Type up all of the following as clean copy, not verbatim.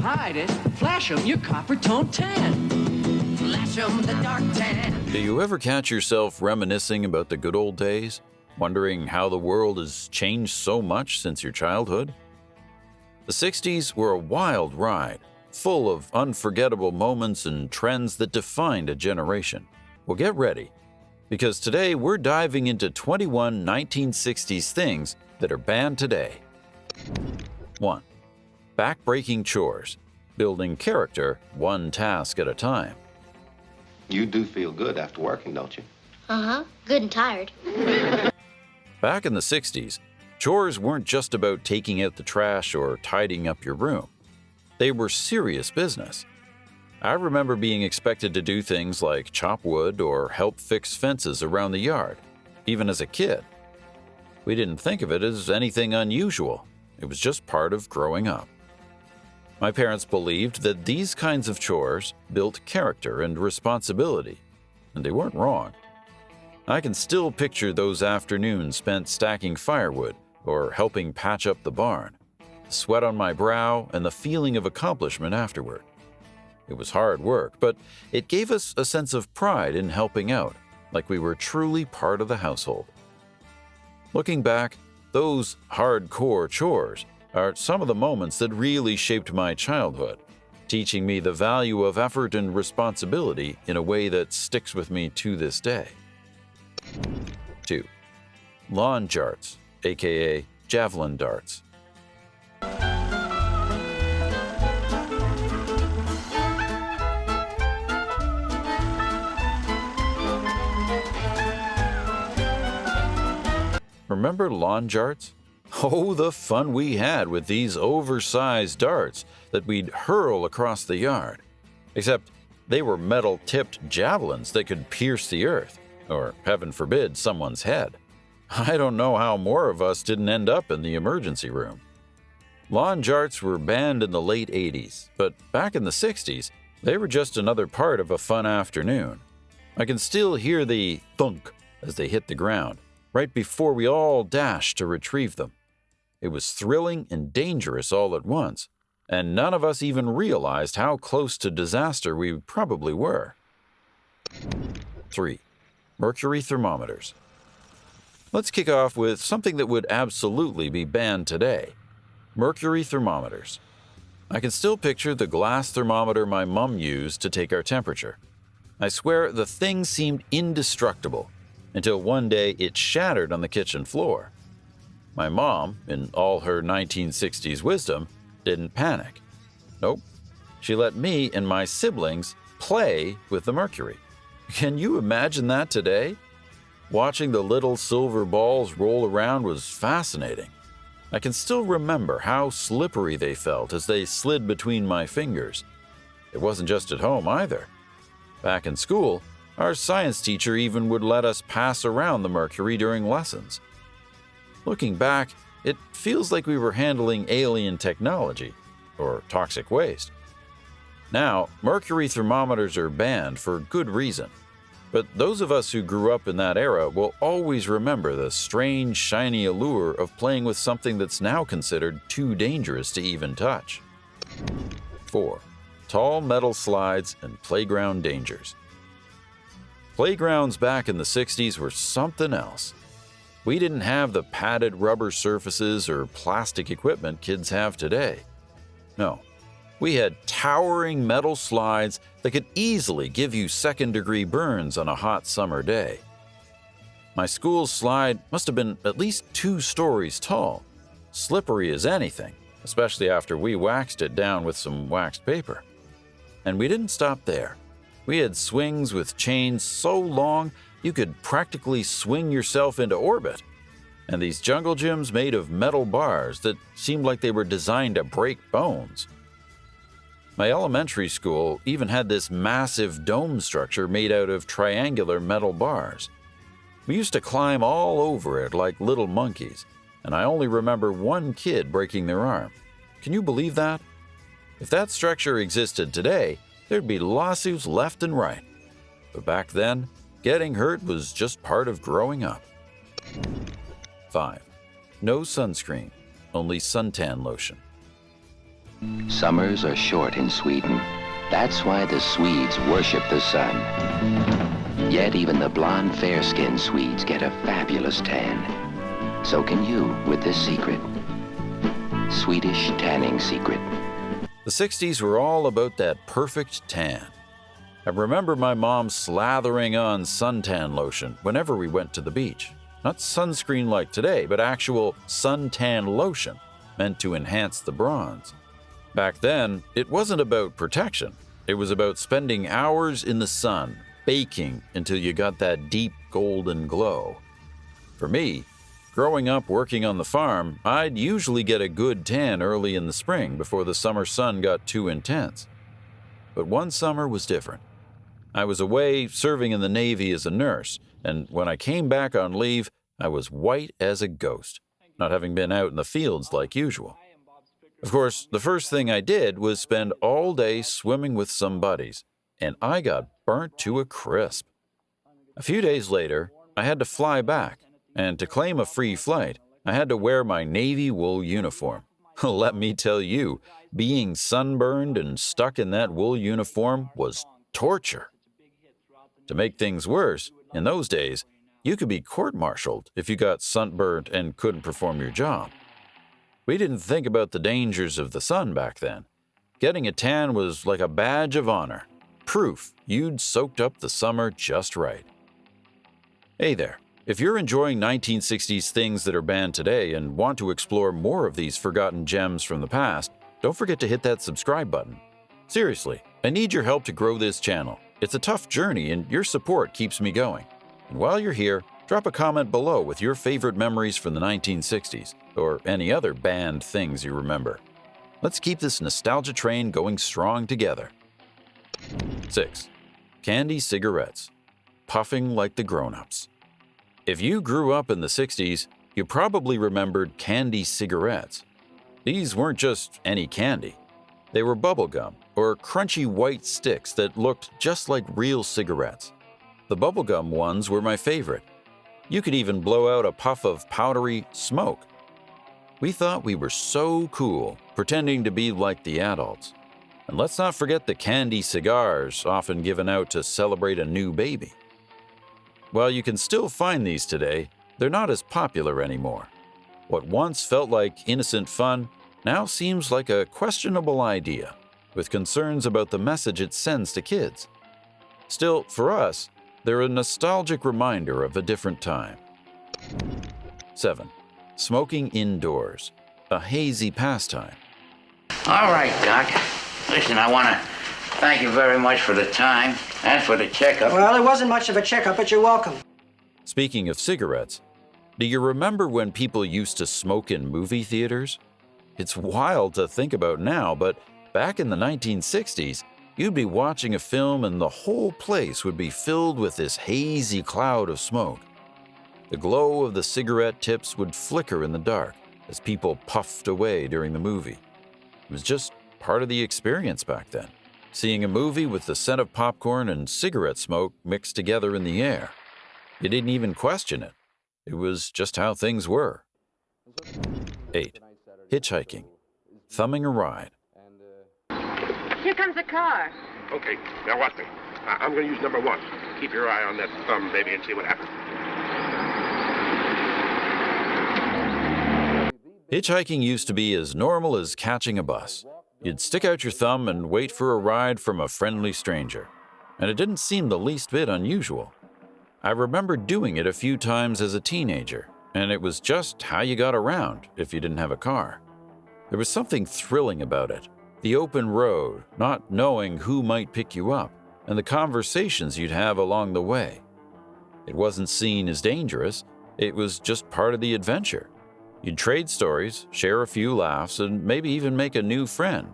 hide it. Flash 'em your copper-toned tan. Flash 'em the dark tan. Do you ever catch yourself reminiscing about the good old days? Wondering how the world has changed so much since your childhood? The 60s were a wild ride, full of unforgettable moments and trends that defined a generation. Well, get ready, because today we're diving into 21 1960s things that are banned today. 1. Backbreaking chores, building character one task at a time. You do feel good after working, don't you? Uh-huh. Good and tired. Back in the 60s, chores weren't just about taking out the trash or tidying up your room. They were serious business. I remember being expected to do things like chop wood or help fix fences around the yard, even as a kid. We didn't think of it as anything unusual. It was just part of growing up. My parents believed that these kinds of chores built character and responsibility, and they weren't wrong. I can still picture those afternoons spent stacking firewood or helping patch up the barn, the sweat on my brow and the feeling of accomplishment afterward. It was hard work, but it gave us a sense of pride in helping out, like we were truly part of the household. Looking back, those hardcore chores are some of the moments that really shaped my childhood, teaching me the value of effort and responsibility in a way that sticks with me to this day. 2. Lawn jarts, aka javelin darts. Remember lawn jarts? Oh, the fun we had with these oversized darts that we'd hurl across the yard. Except they were metal-tipped javelins that could pierce the earth, or heaven forbid, someone's head. I don't know how more of us didn't end up in the emergency room. Lawn jarts were banned in the late 80s, but back in the 60s, they were just another part of a fun afternoon. I can still hear the thunk as they hit the ground, right before we all dashed to retrieve them. It was thrilling and dangerous all at once, and none of us even realized how close to disaster we probably were. 3. Mercury thermometers. Let's kick off with something that would absolutely be banned today: mercury thermometers. I can still picture the glass thermometer my mom used to take our temperature. I swear the thing seemed indestructible, until one day it shattered on the kitchen floor. My mom, in all her 1960s wisdom, didn't panic. Nope. She let me and my siblings play with the mercury. Can you imagine that today? Watching the little silver balls roll around was fascinating. I can still remember how slippery they felt as they slid between my fingers. It wasn't just at home either. Back in school, our science teacher even would let us pass around the mercury during lessons. Looking back, it feels like we were handling alien technology or toxic waste. Now, mercury thermometers are banned for good reason. But those of us who grew up in that era will always remember the strange, shiny allure of playing with something that's now considered too dangerous to even touch. 4. Tall metal slides and playground dangers. Playgrounds back in the 60s were something else. We didn't have the padded rubber surfaces or plastic equipment kids have today. No, we had towering metal slides that could easily give you second-degree burns on a hot summer day. My school's slide must have been at least 2 stories tall, slippery as anything, especially after we waxed it down with some waxed paper. And we didn't stop there. We had swings with chains so long you could practically swing yourself into orbit, and these jungle gyms made of metal bars that seemed like they were designed to break bones. My elementary school even had this massive dome structure made out of triangular metal bars. We used to climb all over it like little monkeys, and I only remember one kid breaking their arm. Can you believe that? If that structure existed today, there'd be lawsuits left and right. But back then, getting hurt was just part of growing up. 5. No sunscreen, only suntan lotion. Summers are short in Sweden. That's why the Swedes worship the sun. Yet even the blonde, fair-skinned Swedes get a fabulous tan. So can you with this secret. Swedish tanning secret. The 60s were all about that perfect tan. I remember my mom slathering on suntan lotion whenever we went to the beach. Not sunscreen like today, but actual suntan lotion meant to enhance the bronze. Back then, it wasn't about protection. It was about spending hours in the sun, baking until you got that deep golden glow. For me, growing up working on the farm, I'd usually get a good tan early in the spring before the summer sun got too intense. But one summer was different. I was away serving in the Navy as a nurse, and when I came back on leave, I was white as a ghost, not having been out in the fields like usual. Of course, the first thing I did was spend all day swimming with some buddies, and I got burnt to a crisp. A few days later, I had to fly back, and to claim a free flight, I had to wear my Navy wool uniform. Let me tell you, being sunburned and stuck in that wool uniform was torture. To make things worse, in those days, you could be court-martialed if you got sunburned and couldn't perform your job. We didn't think about the dangers of the sun back then. Getting a tan was like a badge of honor, proof you'd soaked up the summer just right. Hey there, if you're enjoying 1960s things that are banned today and want to explore more of these forgotten gems from the past, don't forget to hit that subscribe button. Seriously, I need your help to grow this channel. It's a tough journey and your support keeps me going. And while you're here, drop a comment below with your favorite memories from the 1960s, or any other banned things you remember. Let's keep this nostalgia train going strong together. 6. Candy cigarettes. Puffing like the grown-ups. If you grew up in the 60s, you probably remembered candy cigarettes. These weren't just any candy. They were bubblegum, or crunchy white sticks that looked just like real cigarettes. The bubblegum ones were my favorite. You could even blow out a puff of powdery smoke. We thought we were so cool, pretending to be like the adults. And let's not forget the candy cigars often given out to celebrate a new baby. While you can still find these today, they're not as popular anymore. What once felt like innocent fun now seems like a questionable idea, with concerns about the message it sends to kids. Still, for us, they're a nostalgic reminder of a different time. 7. Smoking indoors. A hazy pastime. All right, Doc. Listen, I want to thank you very much for the time and for the checkup. Well, it wasn't much of a checkup, but you're welcome. Speaking of cigarettes, do you remember when people used to smoke in movie theaters? It's wild to think about now, but back in the 1960s, you'd be watching a film and the whole place would be filled with this hazy cloud of smoke. The glow of the cigarette tips would flicker in the dark as people puffed away during the movie. It was just part of the experience back then, seeing a movie with the scent of popcorn and cigarette smoke mixed together in the air. You didn't even question it. It was just how things were. 8. Hitchhiking. Thumbing a ride. Here comes a car. Okay, now watch me. I'm going to use number 1. Keep your eye on that thumb, baby, and see what happens. Hitchhiking used to be as normal as catching a bus. You'd stick out your thumb and wait for a ride from a friendly stranger. And it didn't seem the least bit unusual. I remember doing it a few times as a teenager, and it was just how you got around if you didn't have a car. There was something thrilling about it. The open road, not knowing who might pick you up, and the conversations you'd have along the way. It wasn't seen as dangerous, it was just part of the adventure. You'd trade stories, share a few laughs, and maybe even make a new friend.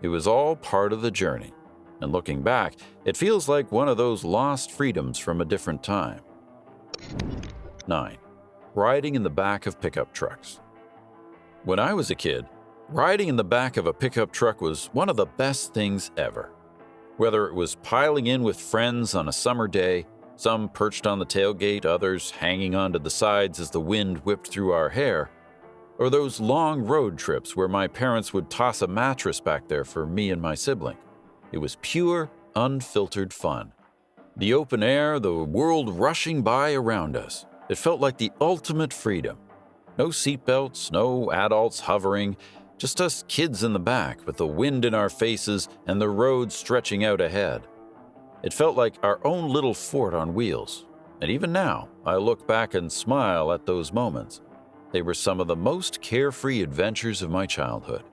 It was all part of the journey. And looking back, it feels like one of those lost freedoms from a different time. 9. Riding in the back of pickup trucks. When I was a kid, riding in the back of a pickup truck was one of the best things ever. Whether it was piling in with friends on a summer day, some perched on the tailgate, others hanging onto the sides as the wind whipped through our hair, or those long road trips where my parents would toss a mattress back there for me and my sibling. It was pure, unfiltered fun. The open air, the world rushing by around us. It felt like the ultimate freedom. No seatbelts, no adults hovering, just us kids in the back with the wind in our faces and the road stretching out ahead. It felt like our own little fort on wheels. And even now, I look back and smile at those moments. They were some of the most carefree adventures of my childhood.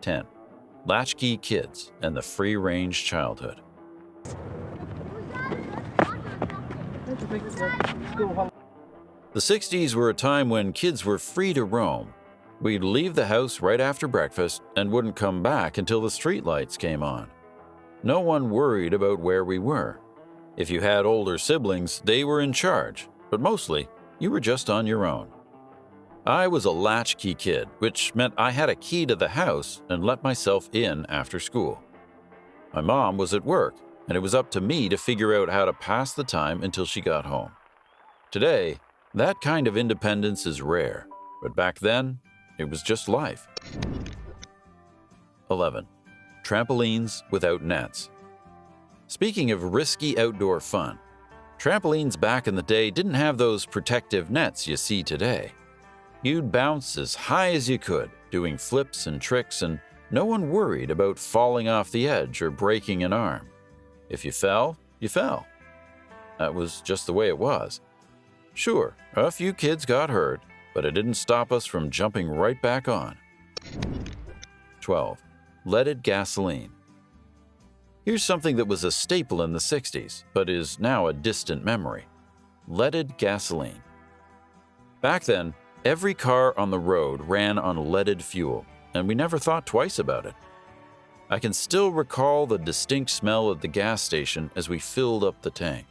10. Latchkey kids and the free-range childhood. The 60s were a time when kids were free to roam. We'd leave the house right after breakfast and wouldn't come back until the streetlights came on. No one worried about where we were. If you had older siblings, they were in charge, but mostly, you were just on your own. I was a latchkey kid, which meant I had a key to the house and let myself in after school. My mom was at work, and it was up to me to figure out how to pass the time until she got home. Today, that kind of independence is rare, but back then, it was just life. 11. Trampolines without nets. Speaking of risky outdoor fun, trampolines back in the day didn't have those protective nets you see today. You'd bounce as high as you could, doing flips and tricks, and no one worried about falling off the edge or breaking an arm. If you fell, you fell. That was just the way it was. Sure, a few kids got hurt, but it didn't stop us from jumping right back on. 12. Leaded gasoline. Here's something that was a staple in the 60s, but is now a distant memory. Leaded gasoline. Back then, every car on the road ran on leaded fuel, and we never thought twice about it. I can still recall the distinct smell at the gas station as we filled up the tank.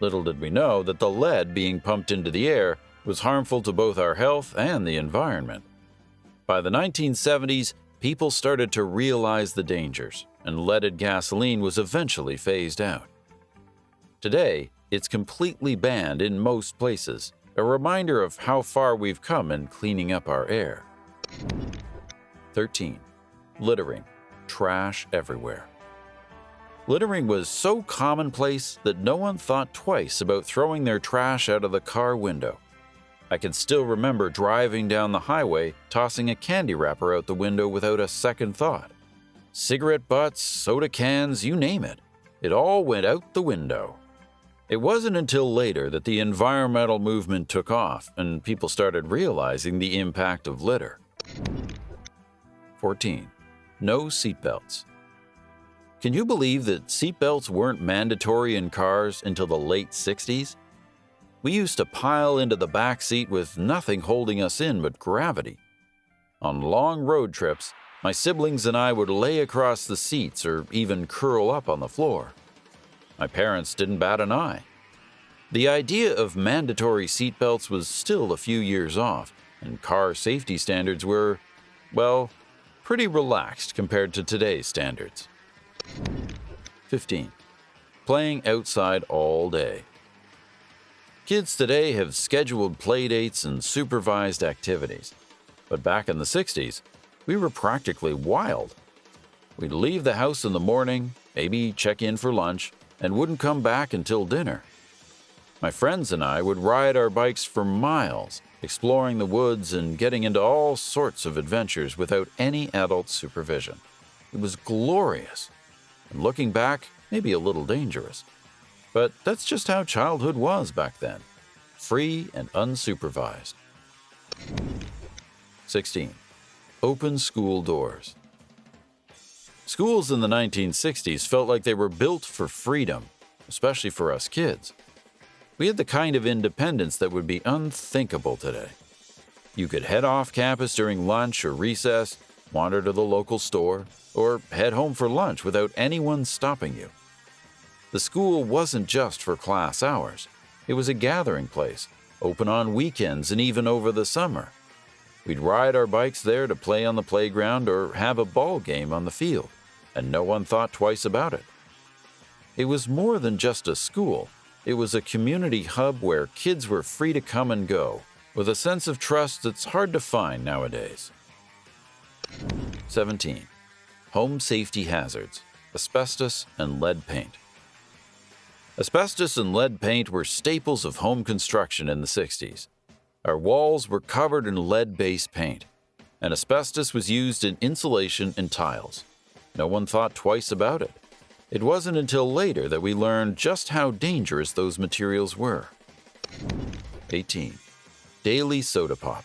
Little did we know that the lead being pumped into the air was harmful to both our health and the environment. By the 1970s, people started to realize the dangers, and leaded gasoline was eventually phased out. Today, it's completely banned in most places, a reminder of how far we've come in cleaning up our air. 13. Littering. Trash everywhere. Littering was so commonplace that no one thought twice about throwing their trash out of the car window. I can still remember driving down the highway, tossing a candy wrapper out the window without a second thought. Cigarette butts, soda cans, you name it. It all went out the window. It wasn't until later that the environmental movement took off and people started realizing the impact of litter. 14. No seatbelts. Can you believe that seatbelts weren't mandatory in cars until the late 60s? We used to pile into the back seat with nothing holding us in but gravity. On long road trips, my siblings and I would lay across the seats or even curl up on the floor. My parents didn't bat an eye. The idea of mandatory seatbelts was still a few years off, and car safety standards were, well, pretty relaxed compared to today's standards. 15. Playing outside all day. Kids today have scheduled playdates and supervised activities. But back in the 60s, we were practically wild. We'd leave the house in the morning, maybe check in for lunch, and wouldn't come back until dinner. My friends and I would ride our bikes for miles, exploring the woods and getting into all sorts of adventures without any adult supervision. It was glorious. And looking back, maybe a little dangerous. But that's just how childhood was back then. Free and unsupervised. 16. Open school doors. Schools in the 1960s felt like they were built for freedom, especially for us kids. We had the kind of independence that would be unthinkable today. You could head off campus during lunch or recess, wander to the local store, or head home for lunch without anyone stopping you. The school wasn't just for class hours. It was a gathering place, open on weekends and even over the summer. We'd ride our bikes there to play on the playground or have a ball game on the field, and no one thought twice about it. It was more than just a school. It was a community hub where kids were free to come and go, with a sense of trust that's hard to find nowadays. 17. Home safety hazards, asbestos and lead paint. Asbestos and lead paint were staples of home construction in the 60s. Our walls were covered in lead-based paint, and asbestos was used in insulation and tiles. No one thought twice about it. It wasn't until later that we learned just how dangerous those materials were. 18. Daily soda pop.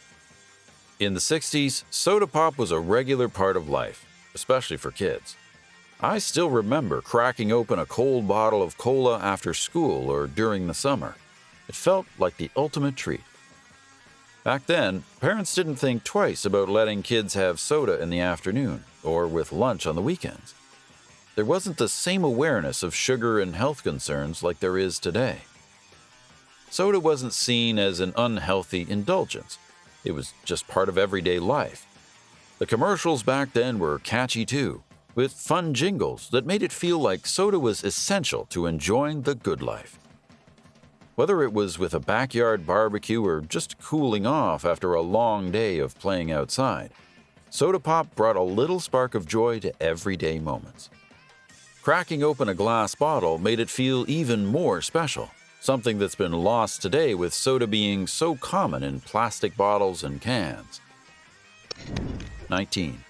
In the 60s, soda pop was a regular part of life, especially for kids. I still remember cracking open a cold bottle of cola after school or during the summer. It felt like the ultimate treat. Back then, parents didn't think twice about letting kids have soda in the afternoon or with lunch on the weekends. There wasn't the same awareness of sugar and health concerns like there is today. Soda wasn't seen as an unhealthy indulgence. It was just part of everyday life. The commercials back then were catchy too, with fun jingles that made it feel like soda was essential to enjoying the good life. Whether it was with a backyard barbecue or just cooling off after a long day of playing outside, soda pop brought a little spark of joy to everyday moments. Cracking open a glass bottle made it feel even more special, something that's been lost today with soda being so common in plastic bottles and cans. 19.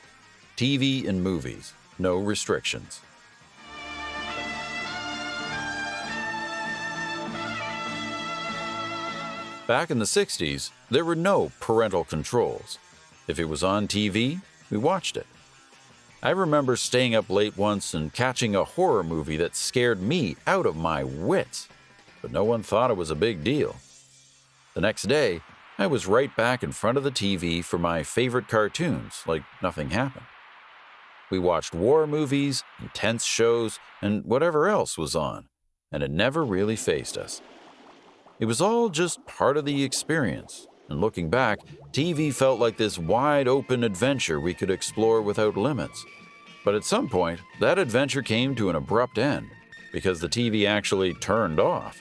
TV and movies, no restrictions. Back in the 60s, there were no parental controls. If it was on TV, we watched it. I remember staying up late once and catching a horror movie that scared me out of my wits, but no one thought it was a big deal. The next day, I was right back in front of the TV for my favorite cartoons, like nothing happened. We watched war movies, intense shows, and whatever else was on, and it never really fazed us. It was all just part of the experience, and looking back, TV felt like this wide-open adventure we could explore without limits. But at some point, that adventure came to an abrupt end, because the TV actually turned off.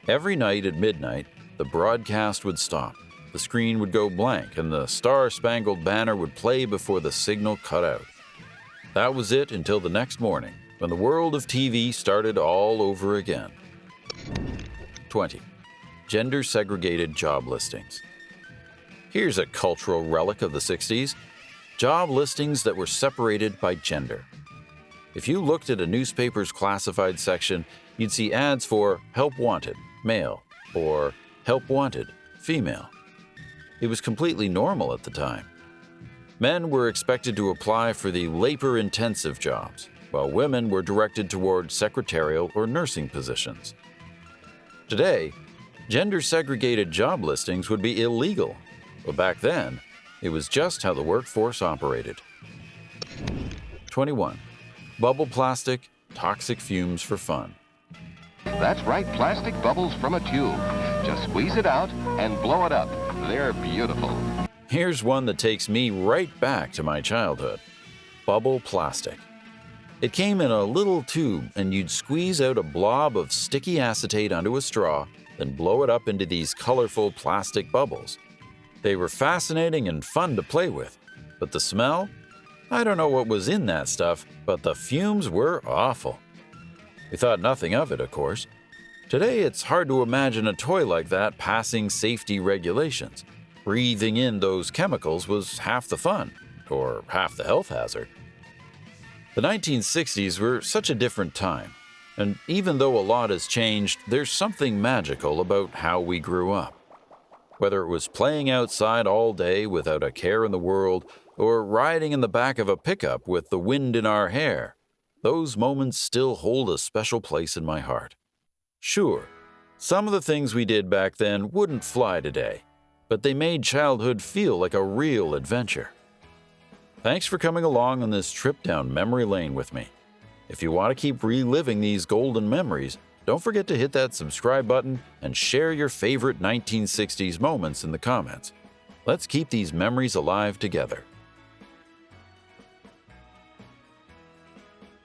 Every night at midnight, the broadcast would stop, the screen would go blank, and the Star-Spangled Banner would play before the signal cut out. That was it until the next morning, when the world of TV started all over again. 20. Gender-segregated job listings. Here's a cultural relic of the 60s. Job listings that were separated by gender. If you looked at a newspaper's classified section, you'd see ads for Help Wanted, male, or Help Wanted, female. It was completely normal at the time. Men were expected to apply for the labor-intensive jobs, while women were directed toward secretarial or nursing positions. Today, gender-segregated job listings would be illegal, but back then, it was just how the workforce operated. 21. Bubble plastic, toxic fumes for fun. That's right, plastic bubbles from a tube. Just squeeze it out and blow it up. They're beautiful. Here's one that takes me right back to my childhood. Bubble plastic. It came in a little tube, and you'd squeeze out a blob of sticky acetate onto a straw, then blow it up into these colorful plastic bubbles. They were fascinating and fun to play with, but the smell? I don't know what was in that stuff, but the fumes were awful. We thought nothing of it, of course. Today, it's hard to imagine a toy like that passing safety regulations. Breathing in those chemicals was half the fun, or half the health hazard. The 1960s were such a different time, and even though a lot has changed, there's something magical about how we grew up. Whether it was playing outside all day without a care in the world, or riding in the back of a pickup with the wind in our hair, those moments still hold a special place in my heart. Sure, some of the things we did back then wouldn't fly today, but they made childhood feel like a real adventure. Thanks for coming along on this trip down memory lane with me. If you want to keep reliving these golden memories, don't forget to hit that subscribe button and share your favorite 1960s moments in the comments. Let's keep these memories alive together.